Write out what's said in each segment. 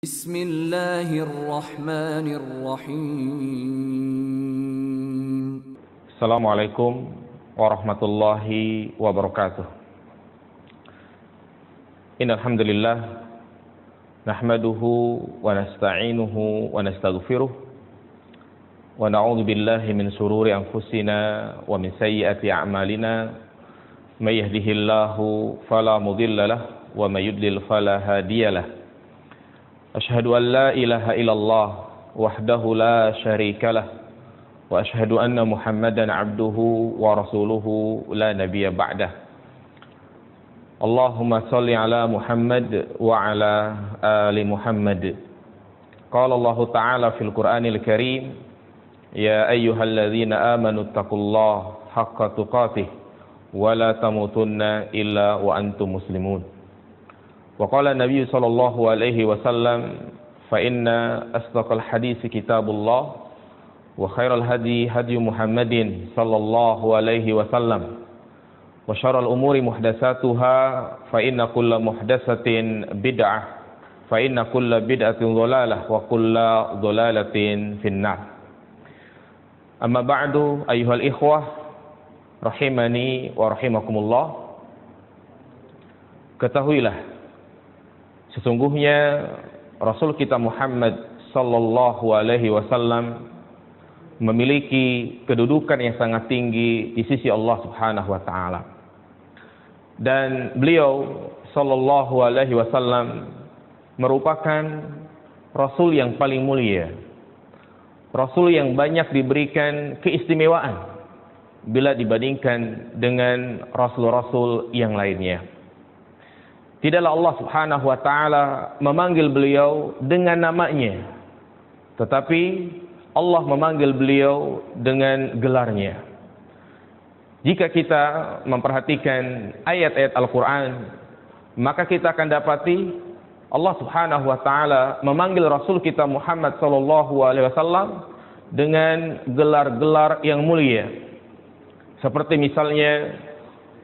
Bismillahirrahmanirrahim. Assalamualaikum warahmatullahi wabarakatuh. Innal hamdalillah nahmaduhu wa nasta'inuhu wa nastaghfiruh wa na'udzu billahi min shururi anfusina wa min sayyiati a'malina may yahdihillahu fala mudilla lahu wa may yudlil fala hadiyalah. Asyhadu an la ilaha illallah wahdahu la syarika lah wa asyhadu anna Muhammadan abduhu wa rasuluhu la nabiyya ba'dah. Allahumma shalli ala Muhammad wa ala ali Muhammad. Qala Allah Ta'ala fil Qur'anil Karim, ya ayyuhalladzina amanu taqullaha haqqa tuqatih wa la tamutunna illa wa antum muslimun. Wa qala Nabi sallallahu alaihi wasallam, fa inna asdaqal hadits kitabullah wa khairal hadi hadi Muhammadin sallallahu alaihi wasallam wa syarrul umuri muhdatsatuha fa inna kulla muhdatsatin bid'ah fa inna kulla bid'atin dhalalah wa kulla dhalalatin finnar. Amma ba'du, ayyuhal ikhwah rahimani wa rahimakumullah. Ketahuilah, sesungguhnya Rasul kita Muhammad sallallahu alaihi wasallam memiliki kedudukan yang sangat tinggi di sisi Allah Subhanahu wa taala. Dan beliau sallallahu alaihi wasallam merupakan rasul yang paling mulia. Rasul yang banyak diberikan keistimewaan bila dibandingkan dengan rasul-rasul yang lainnya. Tidaklah Allah Subhanahu wa taala memanggil beliau dengan namanya, tetapi Allah memanggil beliau dengan gelarnya. Jika kita memperhatikan ayat-ayat Al-Quran, maka kita akan dapati Allah Subhanahu wa taala memanggil Rasul kita Muhammad sallallahu alaihi wasallam dengan gelar-gelar yang mulia. Seperti misalnya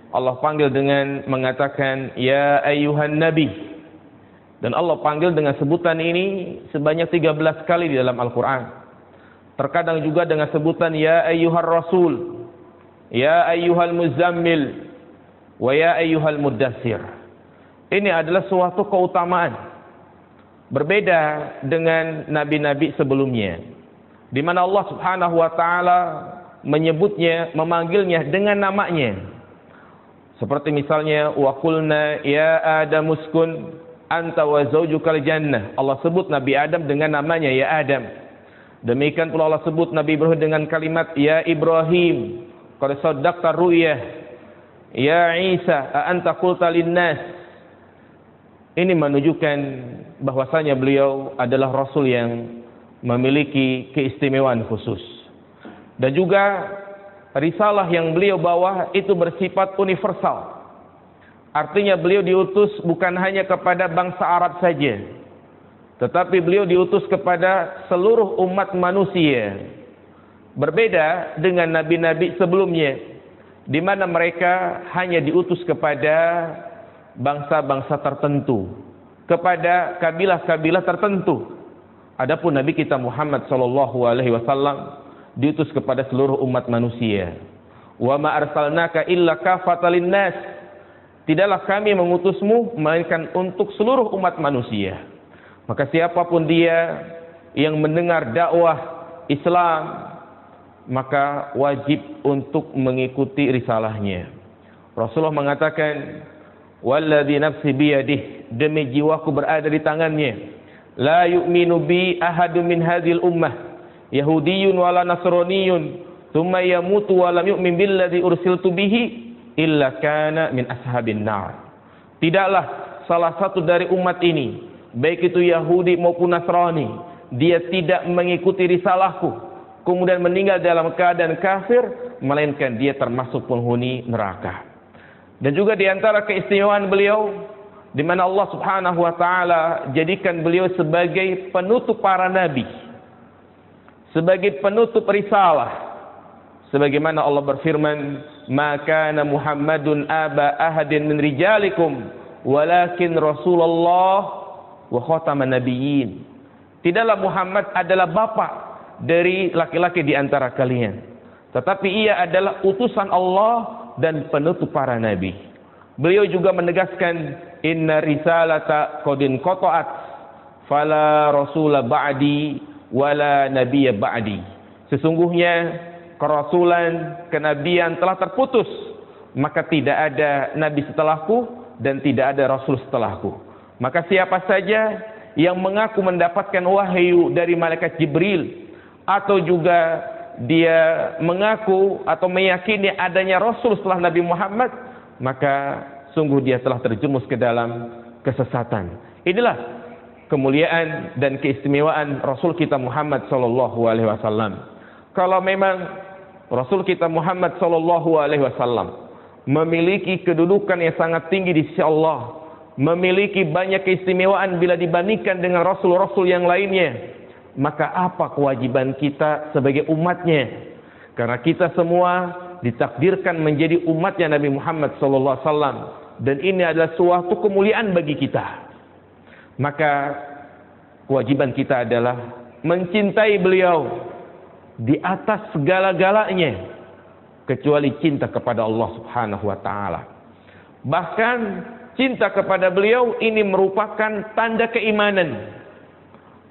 Allah panggil dengan mengatakan ya ayyuhan nabi, dan Allah panggil dengan sebutan ini sebanyak 13 kali di dalam Al-Quran. Terkadang juga dengan sebutan ya ayyuhar rasul, ya ayyuhal muzammil, wa ya ayyuhal muddassir. Ini adalah suatu keutamaan berbeda dengan nabi-nabi sebelumnya, di mana Allah Subhanahu wa taala menyebutnya, memanggilnya dengan namanya. Seperti misalnya wa qulna ya Adam uskun anta wa zawjukal jannah. Allah sebut Nabi Adam dengan namanya ya Adam. Demikian pula Allah sebut Nabi Ibrahim dengan kalimat ya Ibrahim qad saddaqta ru'yah. Ya Isa a anta qulta linnas. Ini menunjukkan bahwasanya beliau adalah rasul yang memiliki keistimewaan khusus. Dan juga risalah yang beliau bawa itu bersifat universal. Artinya beliau diutus bukan hanya kepada bangsa Arab saja, tetapi beliau diutus kepada seluruh umat manusia. Berbeda dengan nabi-nabi sebelumnya, di mana mereka hanya diutus kepada bangsa-bangsa tertentu, kepada kabilah-kabilah tertentu. Adapun Nabi kita Muhammad sallallahu alaihi wasallam diutus kepada seluruh umat manusia. Wa ma arsalnaka illa kafatan linnas. Tidaklah kami mengutusmu melainkan untuk seluruh umat manusia. Maka siapapun dia yang mendengar dakwah Islam, maka wajib untuk mengikuti risalahnya. Rasulullah mengatakan, walladzi nafsi biyadih, demi jiwaku berada di tangannya, la yu'minu bi ahadun min hadhil ummah Yahudiyun wala Nasraniyun thumma yamutu wa lam yu'min billadzi ursiltu bihi illa kana min ashabin nar. Tidaklah salah satu dari umat ini, baik itu Yahudi maupun Nasrani, dia tidak mengikuti risalahku kemudian meninggal dalam keadaan kafir, melainkan dia termasuk penghuni neraka. Dan juga di antara keistimewaan beliau, di mana Allah Subhanahu wa taala jadikan beliau sebagai penutup para nabi, sebagai penutup risalah. Sebagaimana Allah berfirman, "Ma kana Muhammadun aba ahadin min rijalikum, walakin Rasulullah wa khataman nabiyyin. Tidaklah Muhammad adalah bapa dari laki-laki di antara kalian, tetapi ia adalah utusan Allah dan penutup para nabi. Beliau juga menegaskan, inna risalata qadin qata'at fala rasula ba'di wala nabiyya ba'di. Sesungguhnya kerasulan, kenabian telah terputus, maka tidak ada nabi setelahku dan tidak ada rasul setelahku. Maka siapa saja yang mengaku mendapatkan wahyu dari malaikat Jibril, atau juga dia mengaku atau meyakini adanya rasul setelah Nabi Muhammad, maka sungguh dia telah terjerumus ke dalam kesesatan. Inilah kemuliaan dan keistimewaan Rasul kita Muhammad sallallahu alaihi wasallam. Kalau memang Rasul kita Muhammad sallallahu alaihi wasallam memiliki kedudukan yang sangat tinggi di sisi Allah, memiliki banyak keistimewaan bila dibandingkan dengan rasul-rasul yang lainnya, maka apa kewajiban kita sebagai umatnya? Karena kita semua ditakdirkan menjadi umatnya Nabi Muhammad sallallahu alaihi wasallam, dan ini adalah suatu kemuliaan bagi kita. Maka kewajiban kita adalah mencintai beliau di atas segala-galanya, kecuali cinta kepada Allah Subhanahu wa taala. Bahkan cinta kepada beliau ini merupakan tanda keimanan,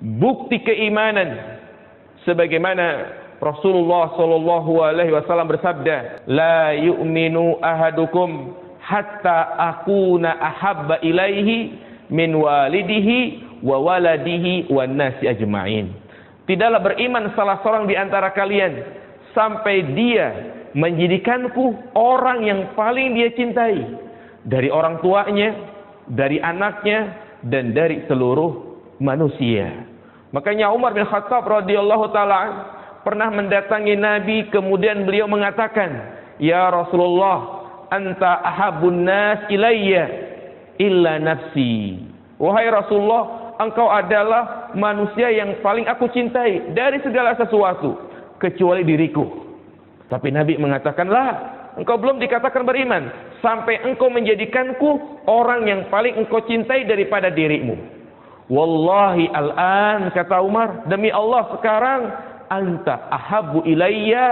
bukti keimanan, sebagaimana Rasulullah sallallahu alaihi wasallam bersabda, la yu'minu ahadukum hatta akuna ahabba ilaihi min walidihi wa waladihi wan nasi ajma'in. Tidaklah beriman salah seorang di antara kalian sampai dia menjadikanku orang yang paling dia cintai dari orang tuanya, dari anaknya, dan dari seluruh manusia. Makanya Umar bin Khattab radhiyallahu taala pernah mendatangi Nabi, kemudian beliau mengatakan, ya Rasulullah, anta ahabun nas ilayya illa nafsi. Wahai Rasulullah, engkau adalah manusia yang paling aku cintai dari segala sesuatu kecuali diriku. Tapi Nabi mengatakanlah, engkau belum dikatakan beriman sampai engkau menjadikanku orang yang paling engkau cintai daripada dirimu. Wallahi al-an, kata Umar, demi Allah sekarang, anta ahabbu ilayya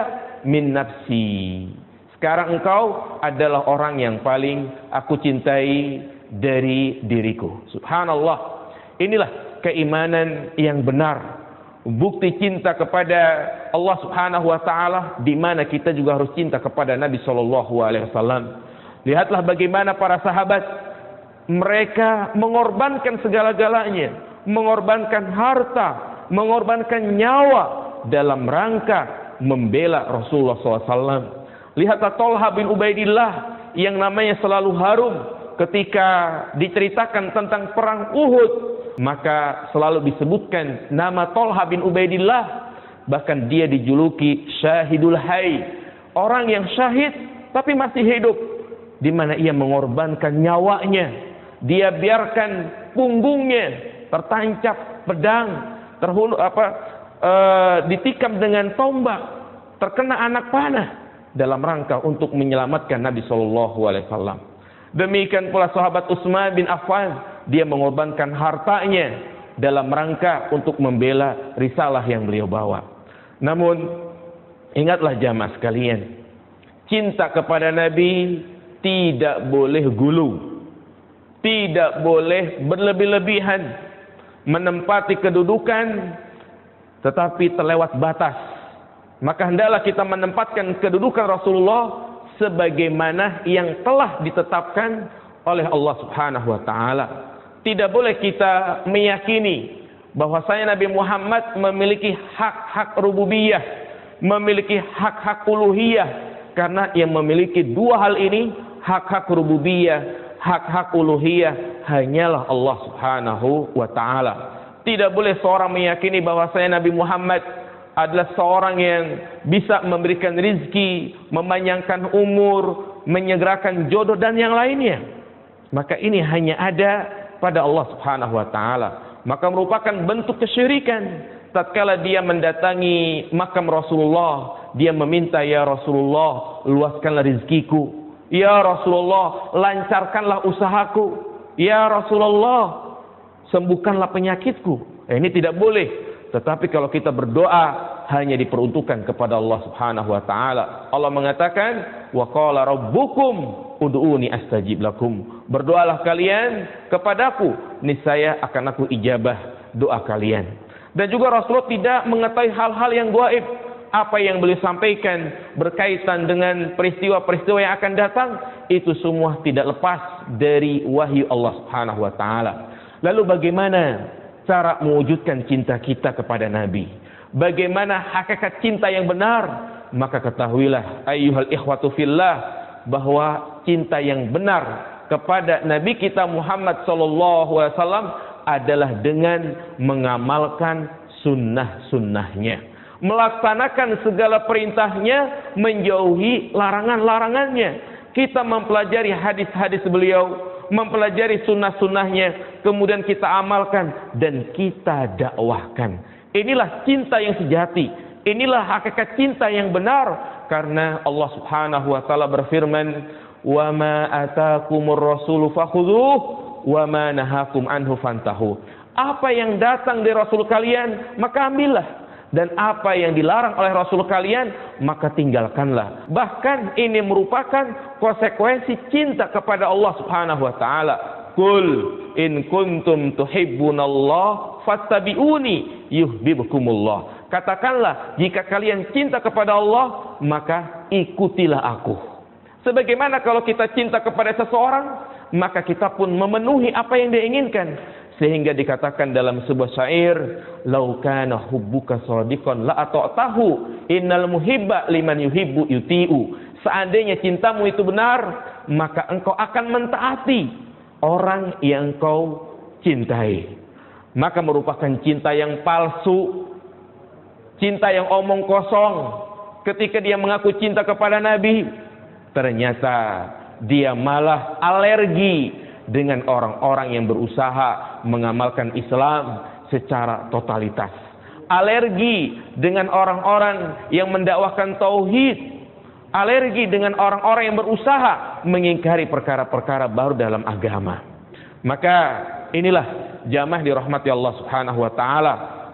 min nafsi. Sekarang engkau adalah orang yang paling aku cintai dari diriku. Subhanallah. Inilah keimanan yang benar, bukti cinta kepada Allah Subhanahu wa taala, di mana kita juga harus cinta kepada Nabi sallallahu alaihi wasallam. Lihatlah bagaimana para sahabat, mereka mengorbankan segala-galanya, mengorbankan harta, mengorbankan nyawa dalam rangka membela Rasulullah SAW. Lihatlah Thalha bin Ubaidillah yang namanya selalu harum ketika diceritakan tentang perang Uhud, maka selalu disebutkan nama Thalha bin Ubaidillah, bahkan dia dijuluki Syahidul Hayy, orang yang syahid tapi masih hidup, di mana ia mengorbankan nyawanya. Dia biarkan punggungnya tertancap pedang, ditikam dengan tombak, terkena anak panah dalam rangka untuk menyelamatkan Nabi sallallahu alaihi wasallam. Demikian pula sahabat Utsman bin Affan, dia mengorbankan hartanya dalam rangka untuk membela risalah yang beliau bawa. Namun ingatlah jamaah sekalian, cinta kepada Nabi tidak boleh gulu, tidak boleh berlebih-lebihan, menempati kedudukan tetapi terlewat batas. Maka hendaklah kita menempatkan kedudukan Rasulullah sebagaimana yang telah ditetapkan oleh Allah Subhanahu wa taala. Tidak boleh kita meyakini bahwasanya Nabi Muhammad memiliki hak-hak rububiyah, memiliki hak-hak uluhiyah, karena yang memiliki dua hal ini, hak-hak rububiyah, hak-hak uluhiyah, hanyalah Allah Subhanahu wa taala. Tidak boleh seorang meyakini bahwasanya Nabi Muhammad adalah seorang yang bisa memberikan rizki, memanjangkan umur, menyegerakan jodoh dan yang lainnya. Maka ini hanya ada pada Allah Subhanahu wa taala. Maka merupakan bentuk kesyirikan tatkala dia mendatangi makam Rasulullah, dia meminta, ya Rasulullah, luaskanlah rizkiku, ya Rasulullah, lancarkanlah usahaku, ya Rasulullah, sembuhkanlah penyakitku. Ini tidak boleh. Tetapi kalau kita berdoa hanya diperuntukkan kepada Allah Subhanahu wa taala. Allah mengatakan, "Wa qala rabbukum ud'uni astajib lakum." Berdoalah kalian kepadaku, niscaya akan aku ijabah doa kalian. Dan juga Rasulullah tidak mengetahui hal-hal yang gaib. Apa yang beliau sampaikan berkaitan dengan peristiwa-peristiwa yang akan datang, itu semua tidak lepas dari wahyu Allah Subhanahu wa taala. Lalu bagaimana cara mewujudkan cinta kita kepada Nabi? Bagaimana hakikat cinta yang benar? Maka ketahuilah ayyuhal ikhwatu fillah, bahwa cinta yang benar kepada Nabi kita Muhammad sallallahu alaihi wasallam adalah dengan mengamalkan sunnah-sunnahnya, melaksanakan segala perintahnya, menjauhi larangan-larangannya. Kita mempelajari hadis-hadis beliau, mempelajari sunnah-sunnahnya, kemudian kita amalkan dan kita dakwahkan. Inilah cinta yang sejati. Inilah hakikat cinta yang benar. Karena Allah Subhanahu wa taala berfirman, "Wa ma atakumur rasulu fakhudhuh wa ma nahakum anhu fantahu." Apa yang datang dari Rasul kalian, maka ambillah. Dan apa yang dilarang oleh Rasul kalian, maka tinggalkanlah. Bahkan ini merupakan konsekuensi cinta kepada Allah Subhanahu wa taala. Qul in kuntum tuhibbunallah fattabi'uni yuhibbukumullah. Katakanlah, jika kalian cinta kepada Allah, maka ikutilah aku. Sebagaimana kalau kita cinta kepada seseorang, maka kita pun memenuhi apa yang dia inginkan. Sehingga dikatakan dalam sebuah syair, "Lau kana hubbuka shadiqan la ata'tahu, innal muhibba liman yuhibbu yuti'u." Seandainya cintamu itu benar, maka engkau akan mentaati orang yang kau cintai. Maka merupakan cinta yang palsu, cinta yang omong kosong. Ketika dia mengaku cinta kepada Nabi, ternyata dia malah alergi dengan orang-orang yang berusaha mengamalkan Islam secara totalitas. Alergi dengan orang-orang yang mendakwahkan tauhid. Alergi dengan orang-orang yang berusaha mengingkari perkara-perkara baru dalam agama. Maka inilah jamaah dirahmati Allah Subhanahu wa taala.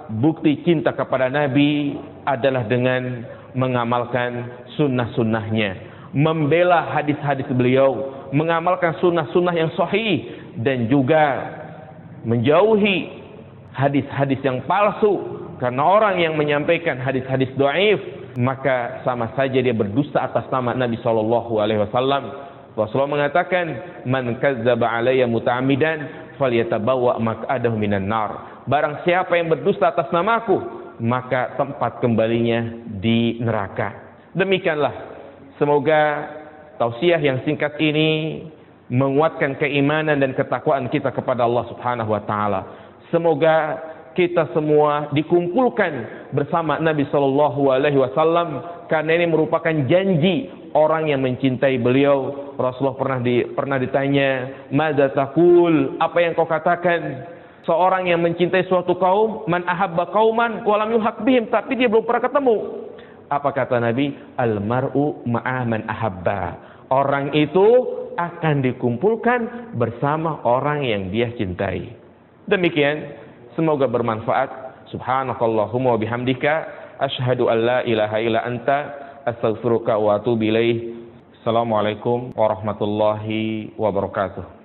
Bukti cinta kepada Nabi adalah dengan mengamalkan sunnah-sunnahnya, membela hadis-hadis beliau, mengamalkan sunnah-sunnah yang sahih, dan juga menjauhi hadis-hadis yang palsu. Karena orang yang menyampaikan hadis-hadis dhaif, maka sama saja dia berdusta atas nama Nabi sallallahu alaihi wasallam. Rasulullah mengatakan, "Man kazzaba alayya muta'ammidan falyatabawwa maq'adahu minan nar." Barang siapa yang berdusta atas namaku, maka tempat kembalinya di neraka. Demikianlah, semoga tausiah yang singkat ini menguatkan keimanan dan ketakwaan kita kepada Allah Subhanahu wa taala. Semoga kita semua dikumpulkan bersama Nabi sallallahu alaihi wasallam, karena ini merupakan janji orang yang mencintai beliau. Rasulullah pernah ditanya, "Madza taqul?" Apa yang kau katakan? Seorang yang mencintai suatu kaum, man ahabba qauman wa lam yuhaq bihim, tapi dia belum pernah ketemu. Apa kata Nabi? Al mar'u ma'a man ahabba. Orang itu akan dikumpulkan bersama orang yang dia cintai. Demikian, semoga bermanfaat. Subhanakallahumma wa bihamdika asyhadu an la ilaha illa anta astaghfiruka wa atubu ilaih. Assalamualaikum warahmatullahi wabarakatuh.